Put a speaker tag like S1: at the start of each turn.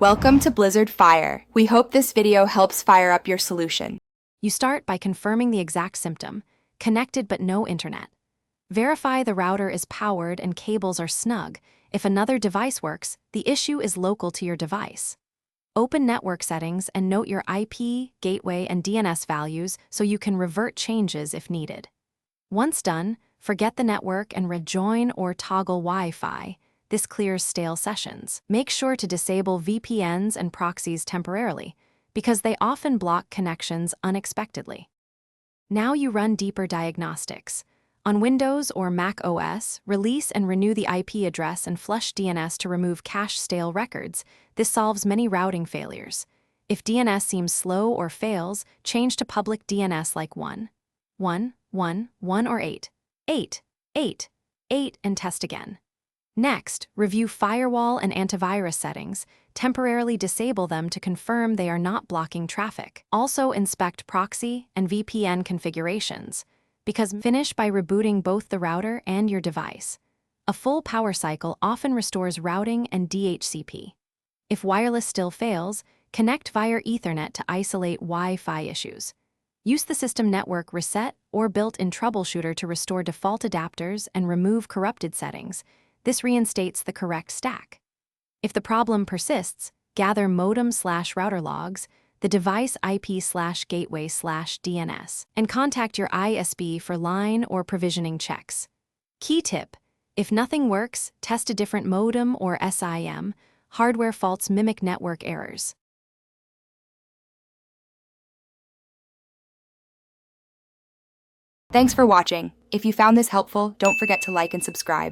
S1: Welcome to Blizzard Fire. We hope this video helps fire up your solution.
S2: You start by confirming the exact symptom: connected but no internet. Verify the router is powered and cables are snug. If another device works, the issue is local to your device. Open network settings and note your IP, gateway, and DNS values so you can revert changes if needed. Once done, forget the network and rejoin or toggle Wi-Fi. This clears stale sessions. Make sure to disable VPNs and proxies temporarily, because they often block connections unexpectedly. Now you run deeper diagnostics. On Windows or Mac OS, release and renew the IP address and flush DNS to remove cache stale records. This solves many routing failures. If DNS seems slow or fails, change to public DNS like 1, 1, 1, 1 or 8, 8, 8, 8 and test again. Next, review firewall and antivirus settings. Temporarily disable them to confirm they are not blocking traffic. Also inspect proxy and VPN configurations, because finish by rebooting both the router and your device. A full power cycle often restores routing and DHCP. If wireless still fails, connect via Ethernet to isolate Wi-Fi issues. Use the system network reset or built-in troubleshooter to restore default adapters and remove corrupted settings. This reinstates the correct stack. If the problem persists, gather modem/router logs, the device IP/gateway/DNS, and contact your ISP for line or provisioning checks. Key tip: if nothing works, test a different modem or SIM. Hardware faults mimic network errors.
S1: Thanks for watching. If you found this helpful, don't forget to like and subscribe.